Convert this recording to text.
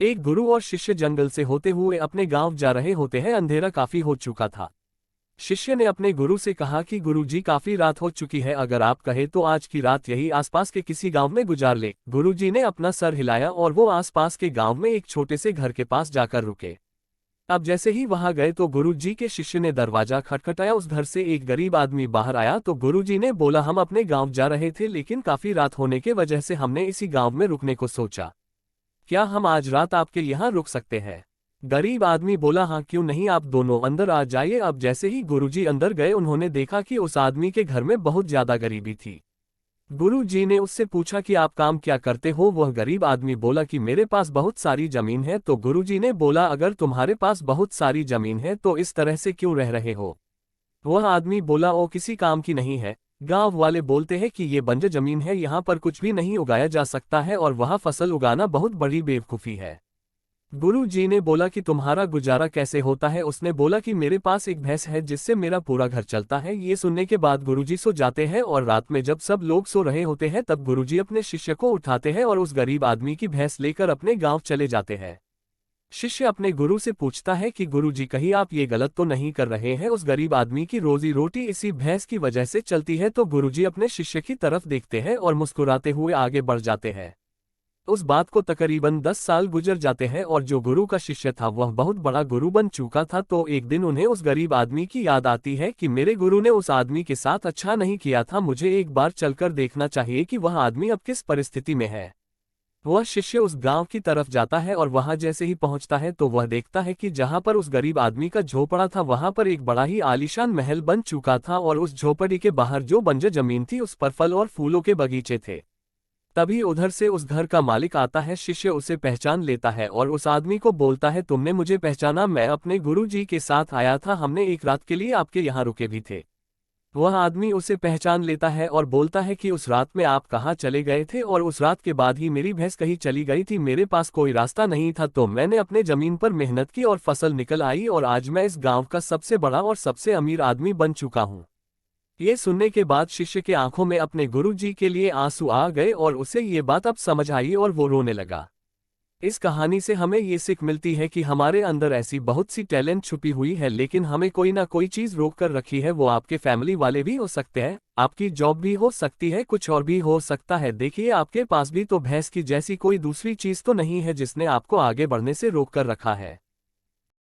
एक गुरु और शिष्य जंगल से होते हुए अपने गांव जा रहे होते हैं। अंधेरा काफी हो चुका था। शिष्य ने अपने गुरु से कहा कि गुरुजी, काफी रात हो चुकी है, अगर आप कहे तो आज की रात यही आसपास के किसी गांव में गुजार ले। गुरुजी ने अपना सर हिलाया और वो आसपास के गांव में एक छोटे से घर के पास जाकर रुके। अब जैसे ही वहां गए तो गुरुजी के शिष्य ने दरवाजा खटखटाया। उस घर से एक गरीब आदमी बाहर आया तो गुरुजी ने बोला, हम अपने गांव जा रहे थे, लेकिन काफी रात होने के वजह से हमने इसी गांव में रुकने को सोचा। क्या हम आज रात आपके यहाँ रुक सकते हैं? गरीब आदमी बोला, हाँ क्यों नहीं, आप दोनों अंदर आ जाइए। अब जैसे ही गुरुजी अंदर गए उन्होंने देखा कि उस आदमी के घर में बहुत ज्यादा गरीबी थी। गुरुजी ने उससे पूछा कि आप काम क्या करते हो? वह गरीब आदमी बोला कि मेरे पास बहुत सारी जमीन है। तो गुरुजी ने बोला, अगर तुम्हारे पास बहुत सारी जमीन है तो इस तरह से क्यों रह रहे हो? वह आदमी बोला, वो किसी काम की नहीं है। गांव वाले बोलते हैं कि ये बंजर जमीन है, यहाँ पर कुछ भी नहीं उगाया जा सकता है और वहाँ फसल उगाना बहुत बड़ी बेवकूफ़ी है। गुरु जी ने बोला कि तुम्हारा गुजारा कैसे होता है? उसने बोला कि मेरे पास एक भैंस है जिससे मेरा पूरा घर चलता है। ये सुनने के बाद गुरुजी सो जाते हैं और रात में जब सब लोग सो रहे होते हैं तब गुरुजी अपने शिष्य को उठाते हैं और उस गरीब आदमी की भैंस लेकर अपने गांव चले जाते हैं। शिष्य अपने गुरु से पूछता है कि गुरुजी, कहीं आप ये गलत तो नहीं कर रहे हैं? उस गरीब आदमी की रोजी रोटी इसी भैंस की वजह से चलती है। तो गुरुजी अपने शिष्य की तरफ देखते हैं और मुस्कुराते हुए आगे बढ़ जाते हैं। उस बात को तकरीबन 10 साल गुजर जाते हैं और जो गुरु का शिष्य था वह बहुत बड़ा गुरु बन चुका था। तो एक दिन उन्हें उस गरीब आदमी की याद आती है कि मेरे गुरु ने उस आदमी के साथ अच्छा नहीं किया था, मुझे एक बार चलकर देखना चाहिए कि वह आदमी अब किस परिस्थिति में है। वह शिष्य उस गांव की तरफ जाता है और वहां जैसे ही पहुंचता है तो वह देखता है कि जहां पर उस गरीब आदमी का झोपड़ा था वहां पर एक बड़ा ही आलीशान महल बन चुका था और उस झोपड़ी के बाहर जो बंजर जमीन थी उस पर फल और फूलों के बगीचे थे। तभी उधर से उस घर का मालिक आता है। शिष्य उसे पहचान लेता है और उस आदमी को बोलता है, तुमने मुझे पहचाना? मैं अपने गुरु जी के साथ आया था, हमने एक रात के लिए आपके यहाँ रुके भी थे। वह आदमी उसे पहचान लेता है और बोलता है कि उस रात में आप कहाँ चले गए थे? और उस रात के बाद ही मेरी भैंस कहीं चली गई थी, मेरे पास कोई रास्ता नहीं था, तो मैंने अपने जमीन पर मेहनत की और फसल निकल आई और आज मैं इस गांव का सबसे बड़ा और सबसे अमीर आदमी बन चुका हूँ। ये सुनने के बाद शिष्य के आंखों में अपने गुरु जी के लिए आंसू आ गए और उसे ये बात अब समझ आई और वो रोने लगा। इस कहानी से हमें ये सीख मिलती है कि हमारे अंदर ऐसी बहुत सी टैलेंट छुपी हुई है, लेकिन हमें कोई ना कोई चीज रोक कर रखी है। वो आपके फैमिली वाले भी हो सकते हैं, आपकी जॉब भी हो सकती है, कुछ और भी हो सकता है। देखिए, आपके पास भी तो भैंस की जैसी कोई दूसरी चीज तो नहीं है जिसने आपको आगे बढ़ने से रोक कर रखा है।